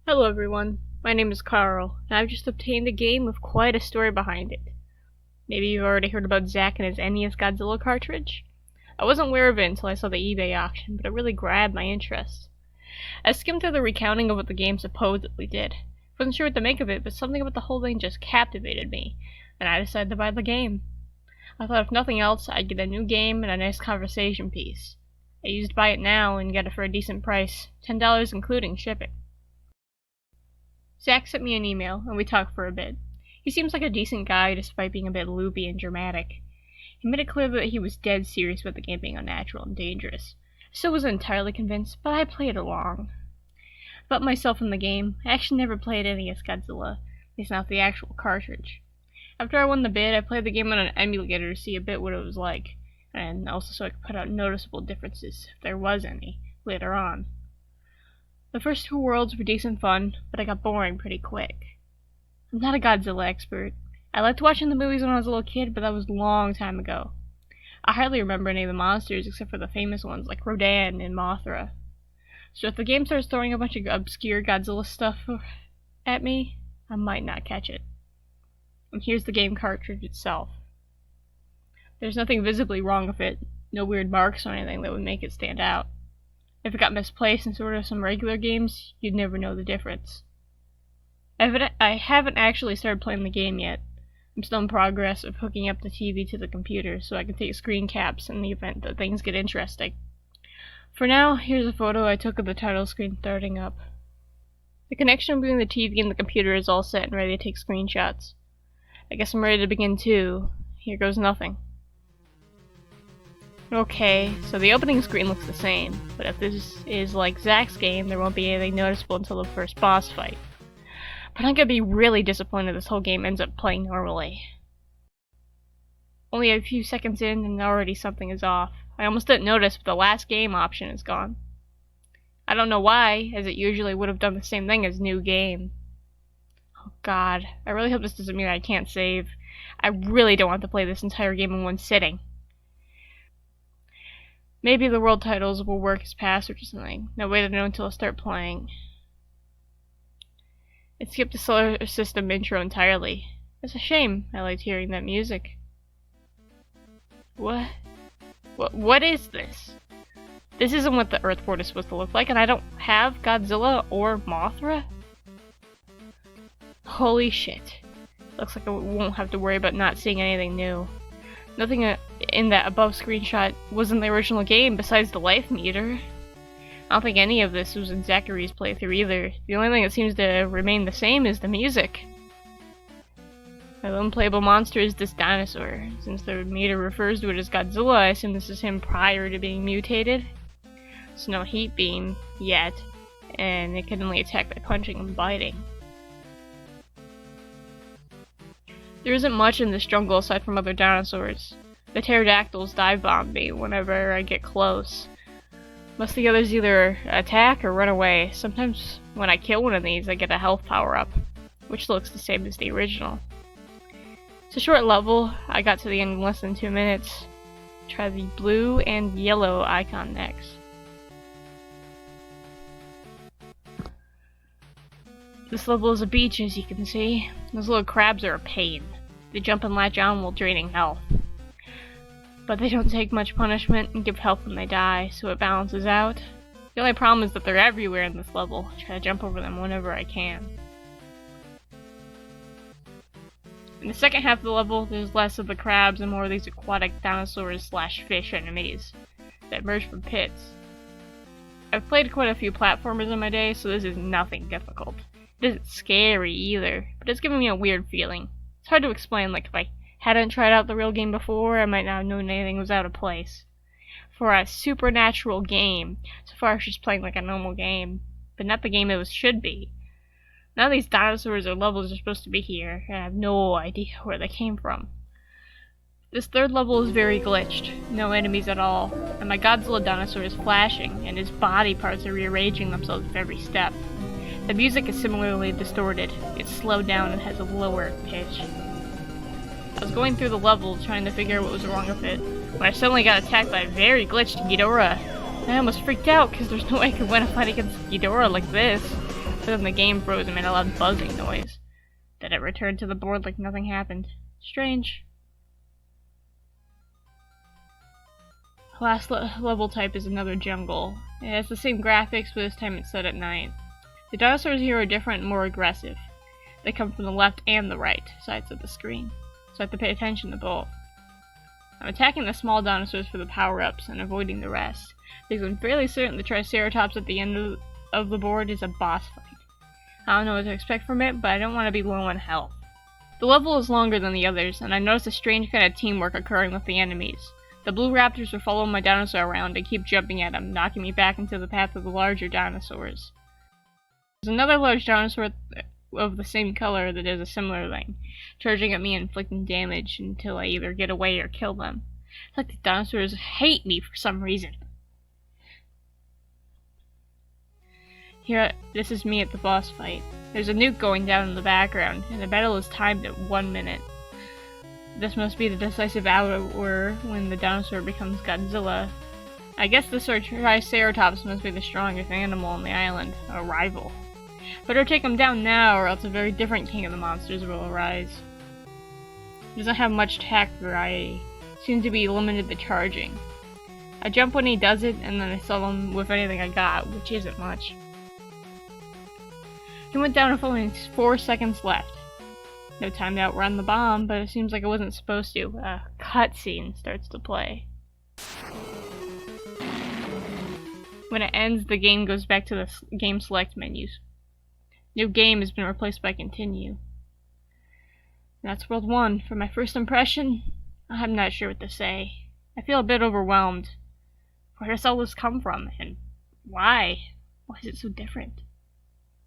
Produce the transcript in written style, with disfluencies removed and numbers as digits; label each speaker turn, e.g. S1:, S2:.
S1: Hello everyone, my name is Carl, and I've just obtained a game with quite a story behind it. Maybe you've already heard about Zack and his NES Godzilla cartridge? I wasn't aware of it until I saw the eBay auction, but it really grabbed my interest. I skimmed through the recounting of what the game supposedly did. Wasn't sure what to make of it, but something about the whole thing just captivated me, and I decided to buy the game. I thought if nothing else, I'd get a new game and a nice conversation piece. I used buy it now and get it for a decent price, $10 including shipping. Zack sent me an email, and we talked for a bit. He seems like a decent guy despite being a bit loopy and dramatic. He made it clear that he was dead serious about the game being unnatural and dangerous. I still wasn't entirely convinced, but I played along. About myself in the game, I actually never played NES Godzilla, at least not the actual cartridge. After I won the bid, I played the game on an emulator to see a bit what it was like, and also so I could put out noticeable differences, if there was any, later on. The first two worlds were decent fun, but I got boring pretty quick. I'm not a Godzilla expert. I liked watching the movies when I was a little kid, but that was a long time ago. I hardly remember any of the monsters except for the famous ones like Rodan and Mothra. So if the game starts throwing a bunch of obscure Godzilla stuff at me, I might not catch it. And here's the game cartridge itself. There's nothing visibly wrong with it, no weird marks or anything that would make it stand out. If it got misplaced in sort of some regular games, you'd never know the difference. I haven't actually started playing the game yet. I'm still in progress of hooking up the TV to the computer so I can take screen caps in the event that things get interesting. For now, here's a photo I took of the title screen starting up. The connection between the TV and the computer is all set and ready to take screenshots. I guess I'm ready to begin too. Here goes nothing. Okay, so the opening screen looks the same, but if this is like Zack's game, there won't be anything noticeable until the first boss fight. But I'm gonna be really disappointed if this whole game ends up playing normally. Only a few seconds in and already something is off. I almost didn't notice, but the last game option is gone. I don't know why, as it usually would have done the same thing as new game. Oh god, I really hope this doesn't mean I can't save. I really don't want to play this entire game in one sitting. Maybe the world titles will work as password or something. No way to know until I start playing. It skipped the solar system intro entirely. It's a shame. I liked hearing that music. What is this? This isn't what the Earthport is supposed to look like, and I don't have Godzilla or Mothra? Holy shit. Looks like I won't have to worry about not seeing anything new. Nothing in that above screenshot was in the original game besides the life meter. I don't think any of this was in Zachary's playthrough either. The only thing that seems to remain the same is the music. My lone playable monster is this dinosaur. Since the meter refers to it as Godzilla, I assume this is him prior to being mutated. It's no heat beam yet, and it can only attack by punching and biting. There isn't much in this jungle aside from other dinosaurs. The pterodactyls dive bomb me whenever I get close. Most of the others either attack or run away. Sometimes when I kill one of these, I get a health power-up, which looks the same as the original. It's a short level. I got to the end in less than 2 minutes. Try the blue and yellow icon next. This level is a beach, as you can see. Those little crabs are a pain. They jump and latch on while draining health. But they don't take much punishment and give health when they die, so it balances out. The only problem is that they're everywhere in this level. I try to jump over them whenever I can. In the second half of the level, there's less of the crabs and more of these aquatic dinosaurs / fish enemies that emerge from pits. I've played quite a few platformers in my day, so this is nothing difficult. It isn't scary either, but it's giving me a weird feeling. It's hard to explain, like if I hadn't tried out the real game before, I might not have known anything was out of place. For a supernatural game, so far it's just playing like a normal game, but not the game it should be. None of these dinosaurs or levels are supposed to be here, and I have no idea where they came from. This third level is very glitched, no enemies at all, and my Godzilla dinosaur is flashing, and his body parts are rearranging themselves with every step. The music is similarly distorted. It's slowed down and has a lower pitch. I was going through the level trying to figure out what was wrong with it, when I suddenly got attacked by a very glitched Ghidorah. I almost freaked out because there's no way I could win a fight against Ghidorah like this. But then the game froze and made a loud buzzing noise. Then it returned to the board like nothing happened. Strange. Last level type is another jungle. It has the same graphics, but this time it's set at night. The dinosaurs here are different and more aggressive. They come from the left and the right sides of the screen, so I have to pay attention to both. I'm attacking the small dinosaurs for the power-ups and avoiding the rest, because I'm fairly certain the Triceratops at the end of the board is a boss fight. I don't know what to expect from it, but I don't want to be low on health. The level is longer than the others, and I noticed a strange kind of teamwork occurring with the enemies. The blue raptors were following my dinosaur around and keep jumping at him, knocking me back into the path of the larger dinosaurs. There's another large dinosaur of the same color that does a similar thing, charging at me and inflicting damage until I either get away or kill them. It's like the dinosaurs hate me for some reason. Here, this is me at the boss fight. There's a nuke going down in the background, and the battle is timed at 1 minute. This must be the decisive hour when the dinosaur becomes Godzilla. I guess the Triceratops must be the strongest animal on the island, a rival. Better take him down now, or else a very different king of the monsters will arise. He doesn't have much attack variety. Seems to be limited to charging. I jump when he does it, and then I sell him with anything I got, which isn't much. He went down with only 4 seconds left. No time to outrun the bomb, but it seems like it wasn't supposed to. A cutscene starts to play. When it ends, the game goes back to the game select menus. New game has been replaced by continue. And that's World 1. For my first impression, I'm not sure what to say. I feel a bit overwhelmed. Where does all this come from, and why? Why is it so different?